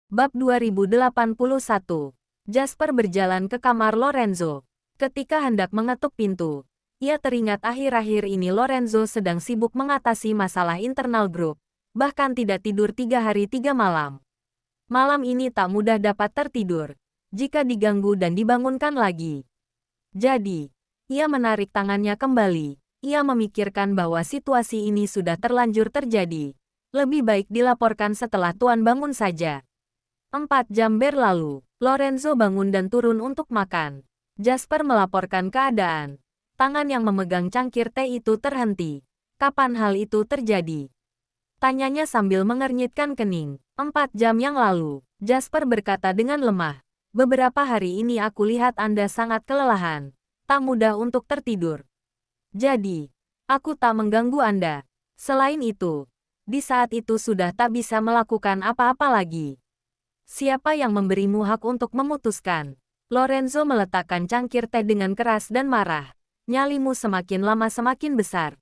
Bab 2081. Jasper berjalan ke kamar Lorenzo. Ketika hendak mengetuk pintu, ia teringat akhir-akhir ini Lorenzo sedang sibuk mengatasi masalah internal grup, bahkan tidak tidur 3 hari 3 malam. Malam ini tak mudah dapat tertidur, jika diganggu dan dibangunkan lagi. Jadi, ia menarik tangannya kembali. Ia memikirkan bahwa situasi ini sudah terlanjur terjadi. Lebih baik dilaporkan setelah Tuan bangun saja. 4 jam berlalu, Lorenzo bangun dan turun untuk makan. Jasper melaporkan keadaan. Tangan yang memegang cangkir teh itu terhenti. Kapan hal itu terjadi? Tanyanya sambil mengernyitkan kening. 4 jam yang lalu, Jasper berkata dengan lemah. Beberapa hari ini aku lihat Anda sangat kelelahan. Tak mudah untuk tertidur. Jadi, aku tak mengganggu Anda. Selain itu, di saat itu sudah tak bisa melakukan apa-apa lagi. Siapa yang memberimu hak untuk memutuskan? Lorenzo meletakkan cangkir teh dengan keras dan marah. Nyalimu semakin lama semakin besar.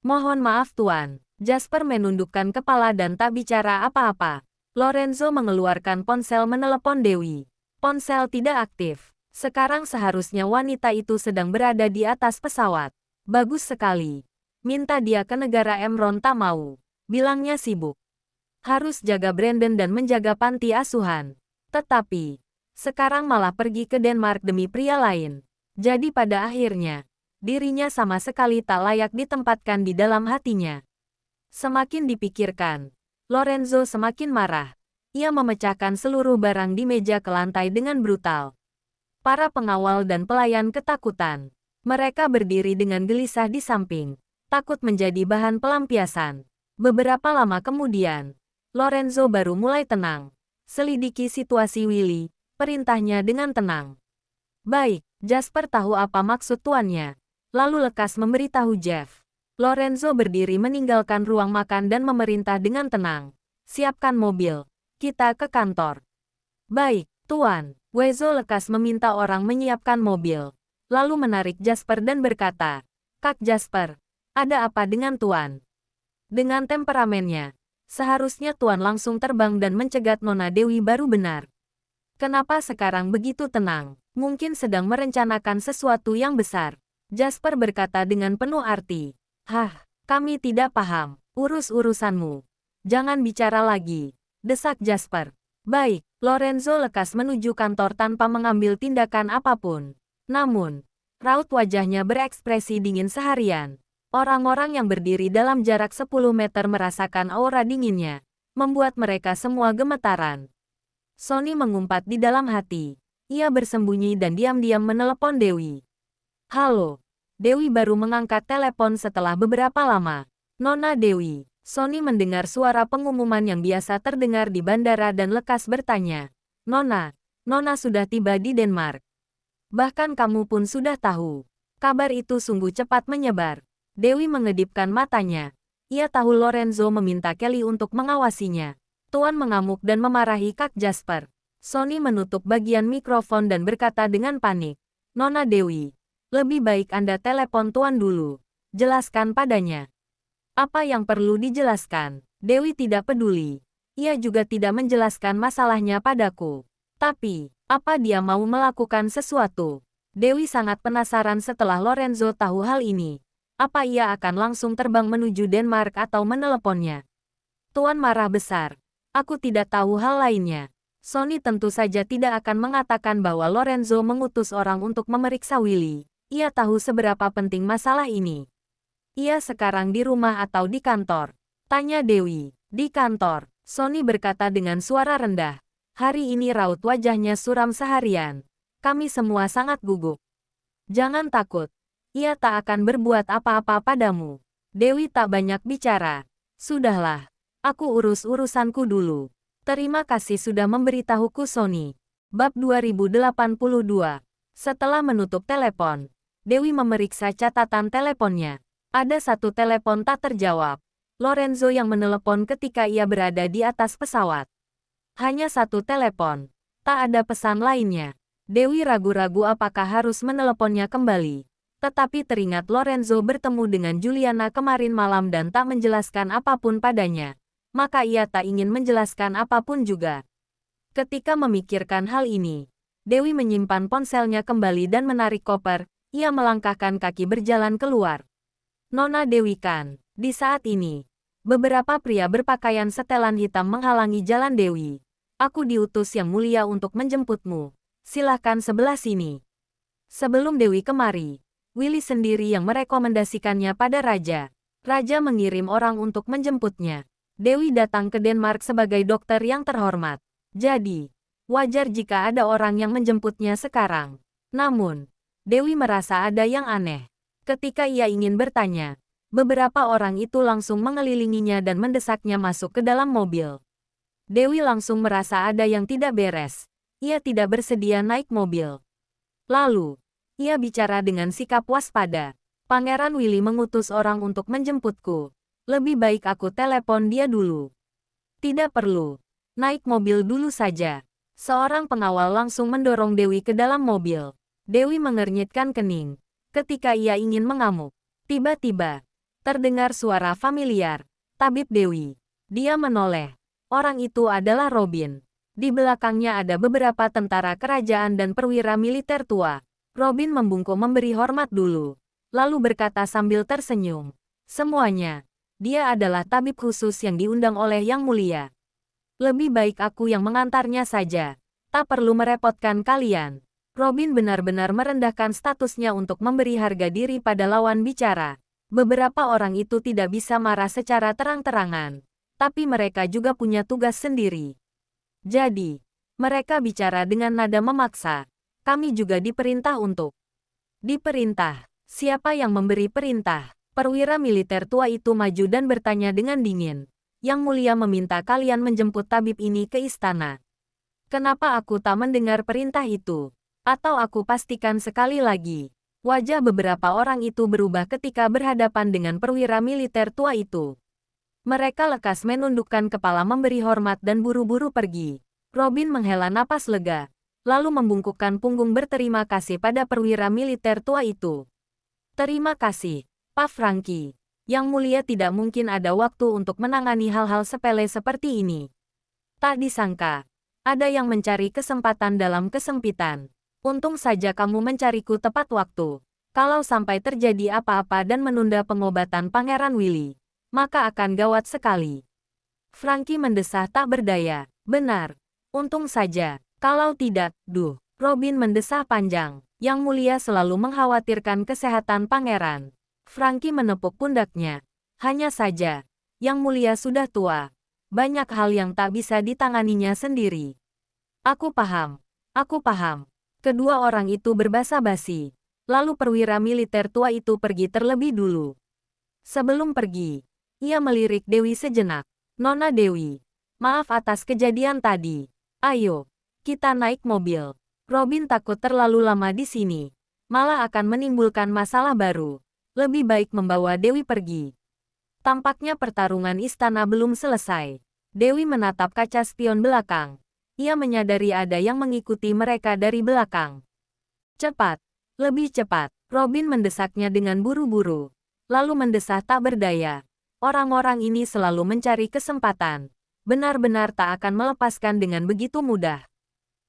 Mohon maaf Tuan. Jasper menundukkan kepala dan tak bicara apa-apa. Lorenzo mengeluarkan ponsel menelepon Dewi. Ponsel tidak aktif. Sekarang seharusnya wanita itu sedang berada di atas pesawat. Bagus sekali. Minta dia ke negara Emron tak mau. Bilangnya sibuk. Harus jaga Brandon dan menjaga panti asuhan. Tetapi, sekarang malah pergi ke Denmark demi pria lain. Jadi pada akhirnya, dirinya sama sekali tak layak ditempatkan di dalam hatinya. Semakin dipikirkan, Lorenzo semakin marah. Ia memecahkan seluruh barang di meja ke lantai dengan brutal. Para pengawal dan pelayan ketakutan. Mereka berdiri dengan gelisah di samping, takut menjadi bahan pelampiasan. Beberapa lama kemudian, Lorenzo baru mulai tenang. Selidiki situasi Willy, perintahnya dengan tenang. Baik, Jasper tahu apa maksud tuannya. Lalu lekas memberitahu Jeff. Lorenzo berdiri meninggalkan ruang makan dan memerintah dengan tenang. Siapkan mobil. Kita ke kantor. Baik, Tuan. Wezo lekas meminta orang menyiapkan mobil. Lalu menarik Jasper dan berkata, Kak Jasper, ada apa dengan Tuan? Dengan temperamennya, seharusnya Tuan langsung terbang dan mencegat Nona Dewi baru benar. Kenapa sekarang begitu tenang? Mungkin sedang merencanakan sesuatu yang besar. Jasper berkata dengan penuh arti. Hah, kami tidak paham. Urus urusanmu. Jangan bicara lagi. Desak Jasper. Baik, Lorenzo lekas menuju kantor tanpa mengambil tindakan apapun. Namun, raut wajahnya berekspresi dingin seharian. Orang-orang yang berdiri dalam jarak 10 meter merasakan aura dinginnya, membuat mereka semua gemetaran. Sonny mengumpat di dalam hati. Ia bersembunyi dan diam-diam menelepon Dewi. Halo. Dewi baru mengangkat telepon setelah beberapa lama. Nona Dewi. Sonny mendengar suara pengumuman yang biasa terdengar di bandara dan lekas bertanya. Nona sudah tiba di Denmark. Bahkan kamu pun sudah tahu. Kabar itu sungguh cepat menyebar. Dewi mengedipkan matanya. Ia tahu Lorenzo meminta Kelly untuk mengawasinya. Tuan mengamuk dan memarahi Kak Jasper. Sonny menutup bagian mikrofon dan berkata dengan panik. Nona Dewi, lebih baik Anda telepon Tuan dulu. Jelaskan padanya. Apa yang perlu dijelaskan? Dewi tidak peduli. Ia juga tidak menjelaskan masalahnya padaku. Tapi, apa dia mau melakukan sesuatu? Dewi sangat penasaran setelah Lorenzo tahu hal ini. Apa ia akan langsung terbang menuju Denmark atau meneleponnya? Tuan marah besar. Aku tidak tahu hal lainnya. Sonny tentu saja tidak akan mengatakan bahwa Lorenzo mengutus orang untuk memeriksa Willy. Ia tahu seberapa penting masalah ini. Ia sekarang di rumah atau di kantor? Tanya Dewi. Di kantor, Sonny berkata dengan suara rendah. Hari ini raut wajahnya suram seharian. Kami semua sangat gugup. Jangan takut. Ia tak akan berbuat apa-apa padamu. Dewi tak banyak bicara. Sudahlah. Aku urus urusanku dulu. Terima kasih sudah memberitahuku Sonny. Bab 2082. Setelah menutup telepon, Dewi memeriksa catatan teleponnya. Ada satu telepon tak terjawab. Lorenzo yang menelepon ketika ia berada di atas pesawat. Hanya satu telepon. Tak ada pesan lainnya. Dewi ragu-ragu apakah harus meneleponnya kembali. Tetapi teringat Lorenzo bertemu dengan Juliana kemarin malam dan tak menjelaskan apapun padanya. Maka ia tak ingin menjelaskan apapun juga. Ketika memikirkan hal ini, Dewi menyimpan ponselnya kembali dan menarik koper. Ia melangkahkan kaki berjalan keluar. Nona Dewi kan, di saat ini, beberapa pria berpakaian setelan hitam menghalangi jalan Dewi. Aku diutus Yang Mulia untuk menjemputmu. Silahkan sebelah sini. Sebelum Dewi kemari, Willy sendiri yang merekomendasikannya pada Raja. Raja mengirim orang untuk menjemputnya. Dewi datang ke Denmark sebagai dokter yang terhormat. Jadi, wajar jika ada orang yang menjemputnya sekarang. Namun, Dewi merasa ada yang aneh. Ketika ia ingin bertanya, beberapa orang itu langsung mengelilinginya dan mendesaknya masuk ke dalam mobil. Dewi langsung merasa ada yang tidak beres. Ia tidak bersedia naik mobil. Lalu, ia bicara dengan sikap waspada. Pangeran Willy mengutus orang untuk menjemputku. Lebih baik aku telepon dia dulu. Tidak perlu. Naik mobil dulu saja. Seorang pengawal langsung mendorong Dewi ke dalam mobil. Dewi mengernyitkan kening. Ketika ia ingin mengamuk, tiba-tiba terdengar suara familiar. Tabib Dewi. Dia menoleh. Orang itu adalah Robin. Di belakangnya ada beberapa tentara kerajaan dan perwira militer tua. Robin membungkuk memberi hormat dulu. Lalu berkata sambil tersenyum. Semuanya. Dia adalah tabib khusus yang diundang oleh Yang Mulia. Lebih baik aku yang mengantarnya saja. Tak perlu merepotkan kalian. Robin benar-benar merendahkan statusnya untuk memberi harga diri pada lawan bicara. Beberapa orang itu tidak bisa marah secara terang-terangan. Tapi mereka juga punya tugas sendiri. Jadi, mereka bicara dengan nada memaksa. Kami juga diperintah untuk. Diperintah. Siapa yang memberi perintah? Perwira militer tua itu maju dan bertanya dengan dingin. Yang Mulia meminta kalian menjemput tabib ini ke istana. Kenapa aku tak mendengar perintah itu? Atau aku pastikan sekali lagi. Wajah beberapa orang itu berubah ketika berhadapan dengan perwira militer tua itu. Mereka lekas menundukkan kepala memberi hormat dan buru-buru pergi. Robin menghela napas lega, lalu membungkukkan punggung berterima kasih pada perwira militer tua itu. Terima kasih, Pak Franky. Yang Mulia tidak mungkin ada waktu untuk menangani hal-hal sepele seperti ini. Tak disangka, ada yang mencari kesempatan dalam kesempitan. Untung saja kamu mencariku tepat waktu. Kalau sampai terjadi apa-apa dan menunda pengobatan Pangeran Willy, maka akan gawat sekali. Franky mendesah tak berdaya. Benar. Untung saja. Kalau tidak, Robin mendesah panjang. Yang Mulia selalu mengkhawatirkan kesehatan pangeran. Franky menepuk pundaknya. Hanya saja, Yang Mulia sudah tua. Banyak hal yang tak bisa ditanganinya sendiri. Aku paham. Aku paham. Kedua orang itu berbasa-basi. Lalu perwira militer tua itu pergi terlebih dulu. Sebelum pergi, ia melirik Dewi sejenak. Nona Dewi, maaf atas kejadian tadi. Ayo, kita naik mobil. Robin takut terlalu lama di sini. Malah akan menimbulkan masalah baru. Lebih baik membawa Dewi pergi. Tampaknya pertarungan istana belum selesai. Dewi menatap kaca spion belakang. Ia menyadari ada yang mengikuti mereka dari belakang. Cepat, lebih cepat. Robin mendesaknya dengan buru-buru. Lalu mendesah tak berdaya. Orang-orang ini selalu mencari kesempatan. Benar-benar tak akan melepaskan dengan begitu mudah.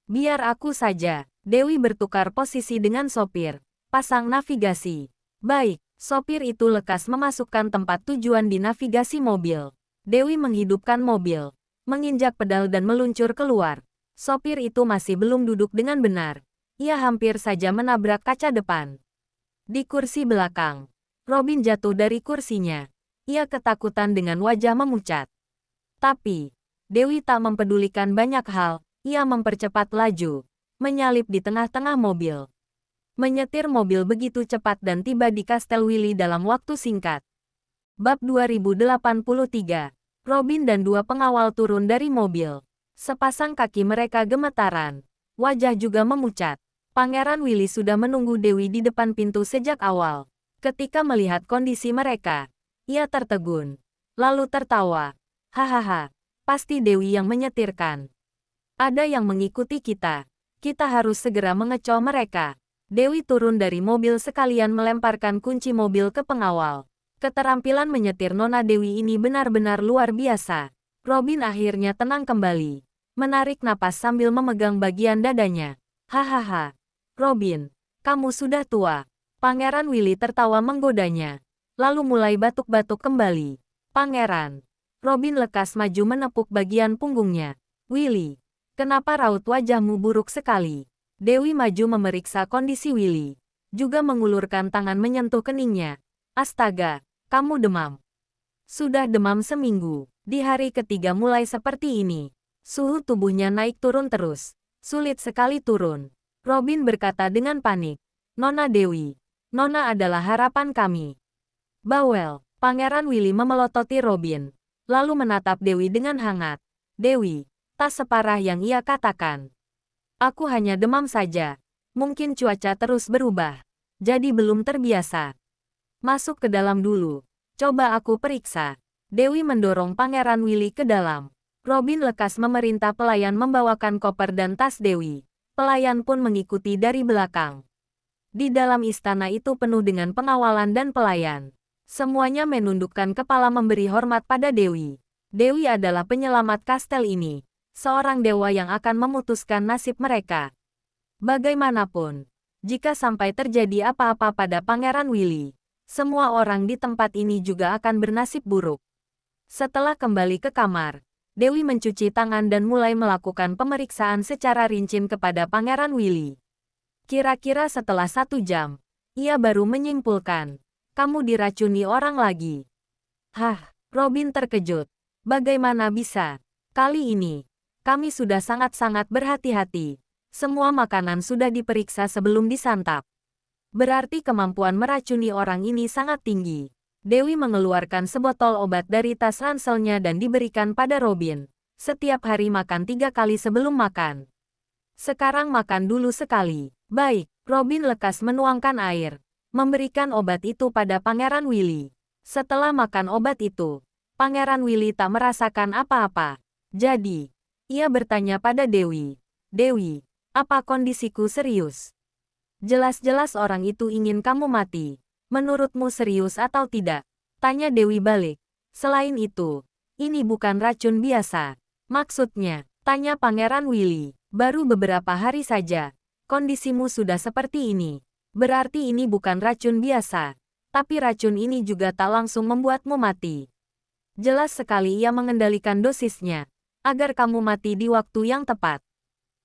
Biar aku saja. Dewi bertukar posisi dengan sopir. Pasang navigasi. Baik, sopir itu lekas memasukkan tempat tujuan di navigasi mobil. Dewi menghidupkan mobil, menginjak pedal dan meluncur keluar. Sopir itu masih belum duduk dengan benar. Ia hampir saja menabrak kaca depan. Di kursi belakang, Robin jatuh dari kursinya. Ia ketakutan dengan wajah memucat. Tapi, Dewi tak mempedulikan banyak hal. Ia mempercepat laju, menyalip di tengah-tengah mobil. Menyetir mobil begitu cepat dan tiba di Kastel Willy dalam waktu singkat. Bab 2083. Robin dan dua pengawal turun dari mobil. Sepasang kaki mereka gemetaran. Wajah juga memucat. Pangeran Willy sudah menunggu Dewi di depan pintu sejak awal. Ketika melihat kondisi mereka, ia tertegun. Lalu tertawa. Hahaha, pasti Dewi yang menyetirkan. Ada yang mengikuti kita. Kita harus segera mengecoh mereka. Dewi turun dari mobil sekalian melemparkan kunci mobil ke pengawal. Keterampilan menyetir Nona Dewi ini benar-benar luar biasa. Robin akhirnya tenang kembali. menarik napas sambil memegang bagian dadanya. Hahaha. Robin, kamu sudah tua. Pangeran Willy tertawa menggodanya, lalu mulai batuk-batuk kembali. Pangeran. Robin lekas maju menepuk bagian punggungnya. Willy, kenapa raut wajahmu buruk sekali? Dewi maju memeriksa kondisi Willy, juga mengulurkan tangan menyentuh keningnya. Astaga, kamu demam. Sudah demam seminggu. Di hari ketiga mulai seperti ini. Suhu tubuhnya naik turun terus. Sulit sekali turun. Robin berkata dengan panik. Nona Dewi, Nona adalah harapan kami. Bawel. Pangeran Willy memelototi Robin, lalu menatap Dewi dengan hangat. Dewi, tak separah yang ia katakan. Aku hanya demam saja. Mungkin cuaca terus berubah. Jadi belum terbiasa. Masuk ke dalam dulu. Coba aku periksa. Dewi mendorong Pangeran Willy ke dalam. Robin lekas memerintah pelayan membawakan koper dan tas Dewi. Pelayan pun mengikuti dari belakang. Di dalam istana itu penuh dengan pengawalan dan pelayan. Semuanya menundukkan kepala memberi hormat pada Dewi. Dewi adalah penyelamat kastel ini. Seorang dewa yang akan memutuskan nasib mereka. Bagaimanapun, jika sampai terjadi apa-apa pada Pangeran Willy, semua orang di tempat ini juga akan bernasib buruk. Setelah kembali ke kamar, Dewi mencuci tangan dan mulai melakukan pemeriksaan secara rinci kepada Pangeran Willy. Kira-kira setelah 1 jam, ia baru menyimpulkan, kamu diracuni orang lagi. Hah, Robin terkejut. Bagaimana bisa? Kali ini, kami sudah sangat-sangat berhati-hati. Semua makanan sudah diperiksa sebelum disantap. Berarti kemampuan meracuni orang ini sangat tinggi. Dewi mengeluarkan sebotol obat dari tas ranselnya dan diberikan pada Robin. Setiap hari makan 3 kali sebelum makan. Sekarang makan dulu sekali. Baik, Robin lekas menuangkan air, memberikan obat itu pada Pangeran Willy. Setelah makan obat itu, Pangeran Willy tak merasakan apa-apa. Jadi, ia bertanya pada Dewi. Dewi, apa kondisiku serius? Jelas-jelas orang itu ingin kamu mati. Menurutmu serius atau tidak? Tanya Dewi balik. Selain itu, ini bukan racun biasa. Maksudnya, tanya Pangeran Willy. Baru beberapa hari saja, kondisimu sudah seperti ini. Berarti ini bukan racun biasa. Tapi racun ini juga tak langsung membuatmu mati. Jelas sekali ia mengendalikan dosisnya, agar kamu mati di waktu yang tepat.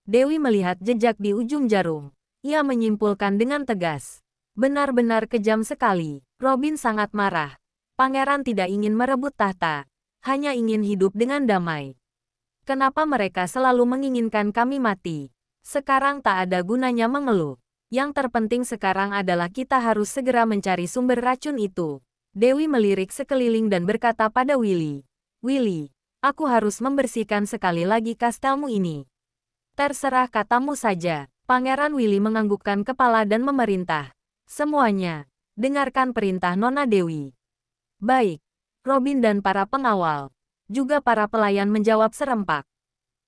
Dewi melihat jejak di ujung jarum. Ia menyimpulkan dengan tegas. Benar-benar kejam sekali. Robin sangat marah. Pangeran tidak ingin merebut tahta, hanya ingin hidup dengan damai. Kenapa mereka selalu menginginkan kami mati? Sekarang tak ada gunanya mengeluh. Yang terpenting sekarang adalah kita harus segera mencari sumber racun itu. Dewi melirik sekeliling dan berkata pada Willy. Willy, aku harus membersihkan sekali lagi kastelmu ini. Terserah katamu saja. Pangeran Willy menganggukkan kepala dan memerintah. Semuanya, dengarkan perintah Nona Dewi. Baik, Robin dan para pengawal, juga para pelayan menjawab serempak.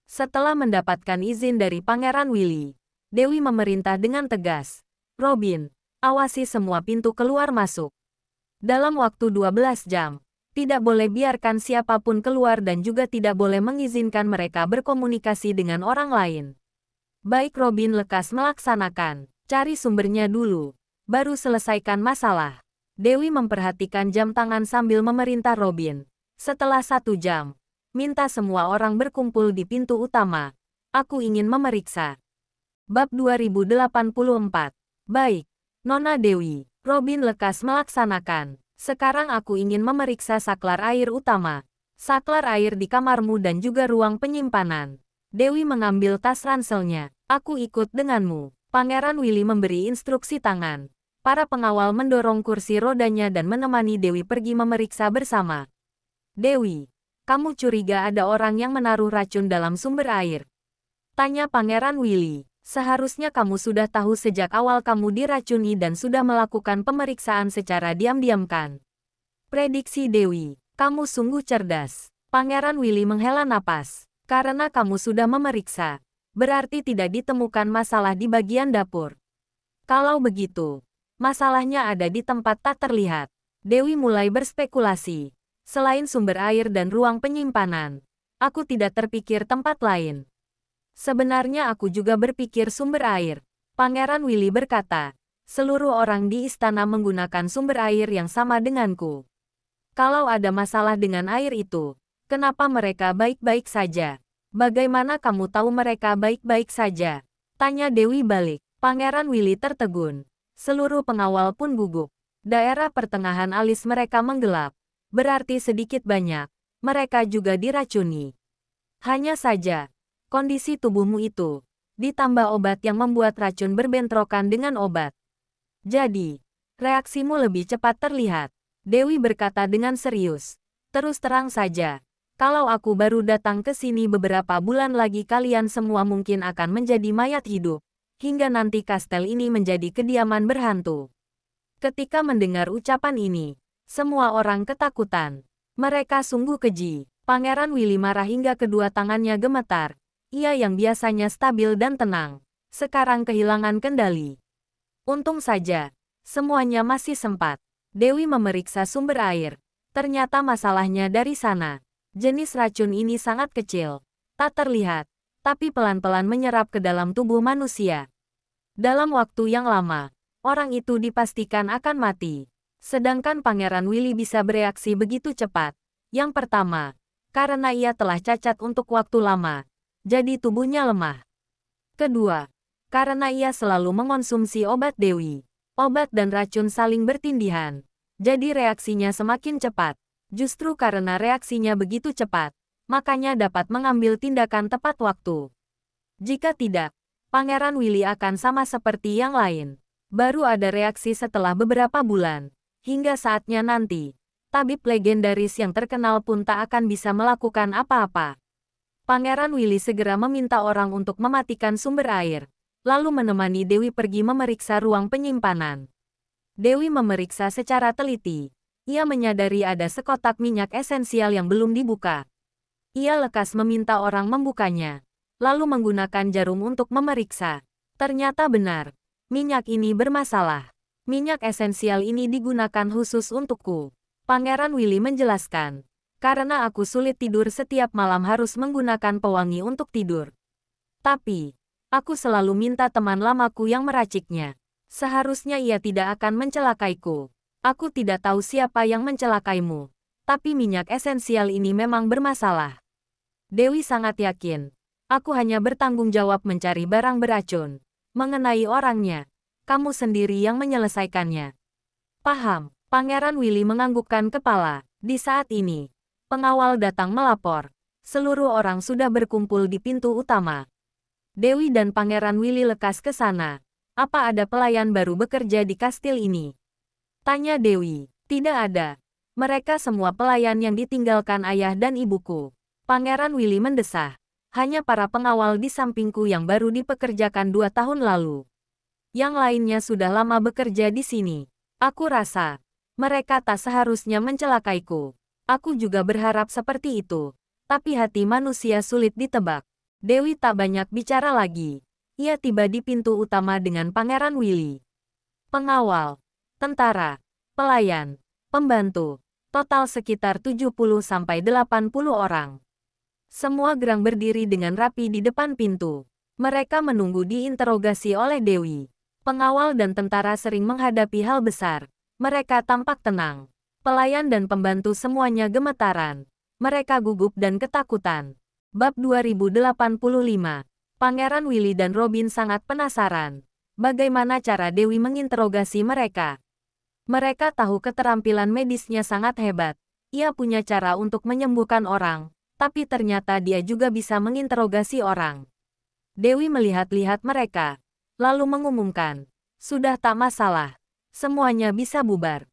Setelah mendapatkan izin dari Pangeran Willy, Dewi memerintah dengan tegas. Robin, awasi semua pintu keluar masuk. Dalam waktu 12 jam, tidak boleh biarkan siapapun keluar dan juga tidak boleh mengizinkan mereka berkomunikasi dengan orang lain. Baik, Robin lekas melaksanakan. Cari sumbernya dulu. Baru selesaikan masalah. Dewi memperhatikan jam tangan sambil memerintah Robin. Setelah 1 jam, minta semua orang berkumpul di pintu utama. Aku ingin memeriksa. Bab 2084. Baik, Nona Dewi. Robin lekas melaksanakan. Sekarang aku ingin memeriksa saklar air utama. Saklar air di kamarmu dan juga ruang penyimpanan. Dewi mengambil tas ranselnya. Aku ikut denganmu. Pangeran Willy memberi instruksi tangan. Para pengawal mendorong kursi rodanya dan menemani Dewi pergi memeriksa bersama. Dewi, kamu curiga ada orang yang menaruh racun dalam sumber air? Tanya Pangeran Willy. Seharusnya kamu sudah tahu sejak awal kamu diracuni dan sudah melakukan pemeriksaan secara diam-diam kan? Prediksi Dewi, kamu sungguh cerdas. Pangeran Willy menghela napas. Karena kamu sudah memeriksa, berarti tidak ditemukan masalah di bagian dapur. Kalau begitu, masalahnya ada di tempat tak terlihat. Dewi mulai berspekulasi. Selain sumber air dan ruang penyimpanan, aku tidak terpikir tempat lain. Sebenarnya aku juga berpikir sumber air. Pangeran Willy berkata, seluruh orang di istana menggunakan sumber air yang sama denganku. Kalau ada masalah dengan air itu, kenapa mereka baik-baik saja? Bagaimana kamu tahu mereka baik-baik saja? Tanya Dewi balik. Pangeran Willy tertegun. Seluruh pengawal pun gugup. Daerah pertengahan alis mereka menggelap. Berarti sedikit banyak, mereka juga diracuni. Hanya saja, kondisi tubuhmu itu, ditambah obat yang membuat racun berbentrokan dengan obat. Jadi, reaksimu lebih cepat terlihat. Dewi berkata dengan serius. Terus terang saja, kalau aku baru datang ke sini beberapa bulan lagi kalian semua mungkin akan menjadi mayat hidup. Hingga nanti kastel ini menjadi kediaman berhantu. Ketika mendengar ucapan ini, semua orang ketakutan. Mereka sungguh keji. Pangeran Willy marah hingga kedua tangannya gemetar. Ia yang biasanya stabil dan tenang, sekarang kehilangan kendali. Untung saja, semuanya masih sempat. Dewi memeriksa sumber air. Ternyata masalahnya dari sana. Jenis racun ini sangat kecil, tak terlihat, tapi pelan-pelan menyerap ke dalam tubuh manusia. Dalam waktu yang lama, orang itu dipastikan akan mati. Sedangkan Pangeran Willy bisa bereaksi begitu cepat. Yang pertama, karena ia telah cacat untuk waktu lama, jadi tubuhnya lemah. Kedua, karena ia selalu mengonsumsi obat Dewi. Obat dan racun saling bertindihan, jadi reaksinya semakin cepat. Justru karena reaksinya begitu cepat, makanya dapat mengambil tindakan tepat waktu. Jika tidak, Pangeran Willy akan sama seperti yang lain. Baru ada reaksi setelah beberapa bulan. Hingga saatnya nanti, tabib legendaris yang terkenal pun tak akan bisa melakukan apa-apa. Pangeran Willy segera meminta orang untuk mematikan sumber air, lalu menemani Dewi pergi memeriksa ruang penyimpanan. Dewi memeriksa secara teliti. Ia menyadari ada sekotak minyak esensial yang belum dibuka. Ia lekas meminta orang membukanya, lalu menggunakan jarum untuk memeriksa. Ternyata benar, minyak ini bermasalah. Minyak esensial ini digunakan khusus untukku. Pangeran Willy menjelaskan, karena aku sulit tidur setiap malam harus menggunakan pewangi untuk tidur. Tapi, aku selalu minta teman lamaku yang meraciknya. Seharusnya ia tidak akan mencelakaiku. Aku tidak tahu siapa yang mencelakaimu, tapi minyak esensial ini memang bermasalah. Dewi sangat yakin. Aku hanya bertanggung jawab mencari barang beracun. Mengenai orangnya, kamu sendiri yang menyelesaikannya. Paham, Pangeran Willy menganggukkan kepala. Di saat ini, pengawal datang melapor. Seluruh orang sudah berkumpul di pintu utama. Dewi dan Pangeran Willy lekas ke sana. Apa ada pelayan baru bekerja di kastil ini? Tanya Dewi. Tidak ada. Mereka semua pelayan yang ditinggalkan ayah dan ibuku. Pangeran Willy mendesah. Hanya para pengawal di sampingku yang baru dipekerjakan 2 tahun lalu. Yang lainnya sudah lama bekerja di sini. Aku rasa, mereka tak seharusnya mencelakaiku. Aku juga berharap seperti itu. Tapi hati manusia sulit ditebak. Dewi tak banyak bicara lagi. Ia tiba di pintu utama dengan Pangeran Willy. Pengawal, tentara, pelayan, pembantu, total sekitar 70-80 orang. Semua gerang berdiri dengan rapi di depan pintu. Mereka menunggu diinterogasi oleh Dewi. Pengawal dan tentara sering menghadapi hal besar. Mereka tampak tenang. Pelayan dan pembantu semuanya gemetaran. Mereka gugup dan ketakutan. Bab 2085. Pangeran Willy dan Robin sangat penasaran. Bagaimana cara Dewi menginterogasi mereka? Mereka tahu keterampilan medisnya sangat hebat. Ia punya cara untuk menyembuhkan orang. Tapi ternyata dia juga bisa menginterogasi orang. Dewi melihat-lihat mereka, lalu mengumumkan, sudah tak masalah, semuanya bisa bubar.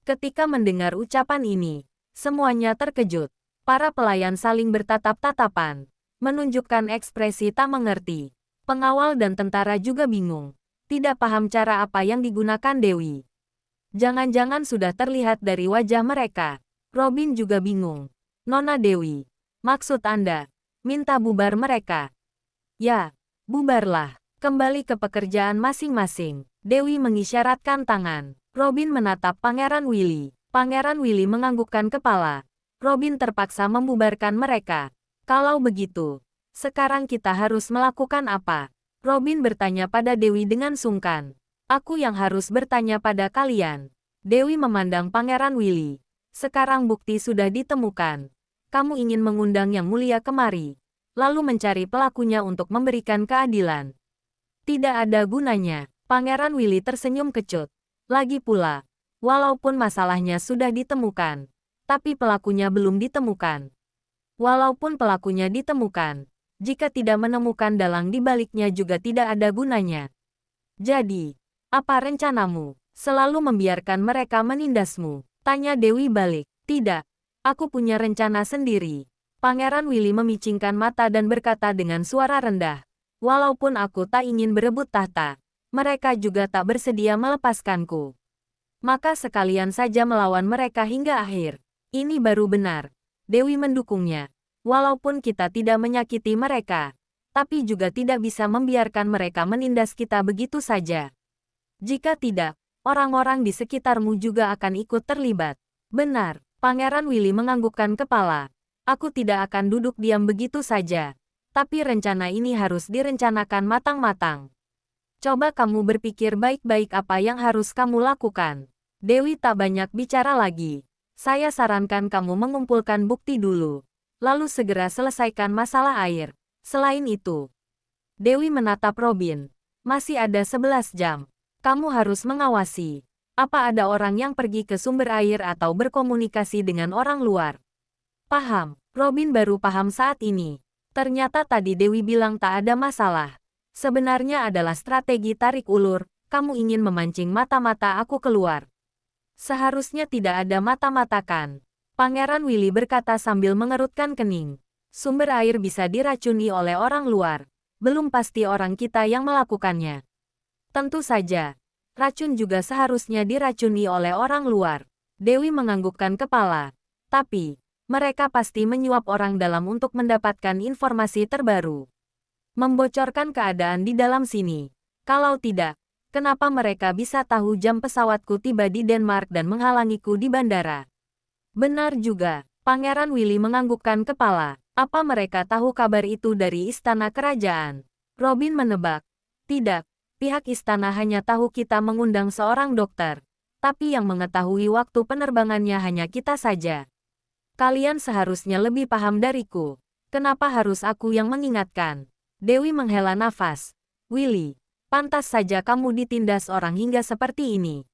Ketika mendengar ucapan ini, semuanya terkejut. Para pelayan saling bertatap-tatapan, menunjukkan ekspresi tak mengerti. Pengawal dan tentara juga bingung, tidak paham cara apa yang digunakan Dewi. Jangan-jangan sudah terlihat dari wajah mereka. Robin juga bingung. Nona Dewi, maksud Anda, minta bubar mereka? Ya, bubarlah. Kembali ke pekerjaan masing-masing. Dewi mengisyaratkan tangan. Robin menatap Pangeran Willy. Pangeran Willy menganggukkan kepala. Robin terpaksa membubarkan mereka. Kalau begitu, Sekarang kita harus melakukan apa? Robin bertanya pada Dewi dengan sungkan. Aku yang harus bertanya pada kalian. Dewi memandang Pangeran Willy. Sekarang bukti sudah ditemukan. Kamu ingin mengundang Yang Mulia kemari, lalu mencari pelakunya untuk memberikan keadilan. Tidak ada gunanya. Pangeran Willy tersenyum kecut. Lagi pula, walaupun masalahnya sudah ditemukan, tapi pelakunya belum ditemukan. Walaupun pelakunya ditemukan, jika tidak menemukan dalang di baliknya juga tidak ada gunanya. Jadi, apa rencanamu? Selalu membiarkan mereka menindasmu? Tanya Dewi balik. Tidak, aku punya rencana sendiri. Pangeran Willy memicingkan mata dan berkata dengan suara rendah. Walaupun aku tak ingin berebut tahta, mereka juga tak bersedia melepaskanku. Maka sekalian saja melawan mereka hingga akhir. Ini baru benar. Dewi mendukungnya. Walaupun kita tidak menyakiti mereka, tapi juga tidak bisa membiarkan mereka menindas kita begitu saja. Jika tidak, orang-orang di sekitarmu juga akan ikut terlibat. Benar, Pangeran Willy menganggukkan kepala. Aku tidak akan duduk diam begitu saja. Tapi rencana ini harus direncanakan matang-matang. Coba kamu berpikir baik-baik apa yang harus kamu lakukan. Dewi tak banyak bicara lagi. Saya sarankan kamu mengumpulkan bukti dulu, lalu segera selesaikan masalah air. Selain itu, Dewi menatap Robin. Masih ada 11 jam. Kamu harus mengawasi. Apa ada orang yang pergi ke sumber air atau berkomunikasi dengan orang luar? Paham. Robin baru paham saat ini. Ternyata tadi Dewi bilang tak ada masalah. Sebenarnya adalah strategi tarik ulur, kamu ingin memancing mata-mata aku keluar. Seharusnya tidak ada mata-mata kan? Pangeran Willy berkata sambil mengerutkan kening. Sumber air bisa diracuni oleh orang luar. Belum pasti orang kita yang melakukannya. Tentu saja, racun juga seharusnya diracuni oleh orang luar. Dewi menganggukkan kepala. Tapi, mereka pasti menyuap orang dalam untuk mendapatkan informasi terbaru. Membocorkan keadaan di dalam sini. Kalau tidak, kenapa mereka bisa tahu jam pesawatku tiba di Denmark dan menghalangiku di bandara? Benar juga, Pangeran Willy menganggukkan kepala. Apa mereka tahu kabar itu dari istana kerajaan? Robin menebak. Tidak, pihak istana hanya tahu kita mengundang seorang dokter. Tapi yang mengetahui waktu penerbangannya hanya kita saja. Kalian seharusnya lebih paham dariku. Kenapa harus aku yang mengingatkan? Dewi menghela nafas. Willy, pantas saja kamu ditindas orang hingga seperti ini.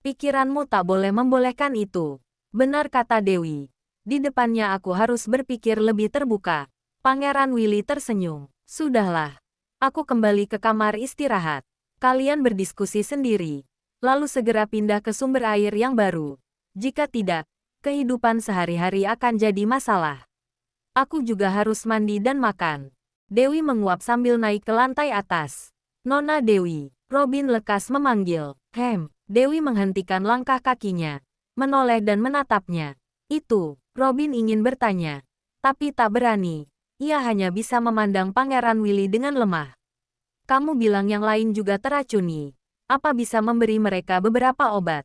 Pikiranmu tak boleh membolehkan itu. Benar kata Dewi. Di depannya aku harus berpikir lebih terbuka. Pangeran Willy tersenyum. Sudahlah. Aku kembali ke kamar istirahat. Kalian berdiskusi sendiri. Lalu segera pindah ke sumber air yang baru. Jika tidak, kehidupan sehari-hari akan jadi masalah. Aku juga harus mandi dan makan. Dewi menguap sambil naik ke lantai atas. Nona Dewi, Robin lekas memanggil. Dewi menghentikan langkah kakinya, menoleh dan menatapnya. Itu, Robin ingin bertanya, tapi tak berani. Ia hanya bisa memandang Pangeran Willy dengan lemah. Kamu bilang yang lain juga teracuni. Apa bisa memberi mereka beberapa obat?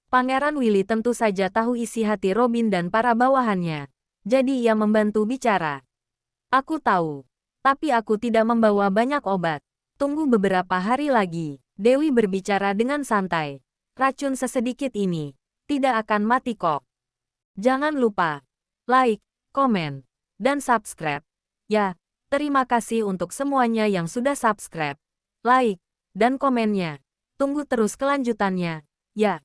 Pangeran Willy tentu saja tahu isi hati Robin dan para bawahannya. Jadi ia membantu bicara. Aku tahu. Tapi aku tidak membawa banyak obat. Tunggu beberapa hari lagi. Dewi berbicara dengan santai. Racun sesedikit ini tidak akan mati kok. Jangan lupa like, komen, dan subscribe. Ya, terima kasih untuk semuanya yang sudah subscribe, like, dan komennya. Tunggu terus kelanjutannya. Ya.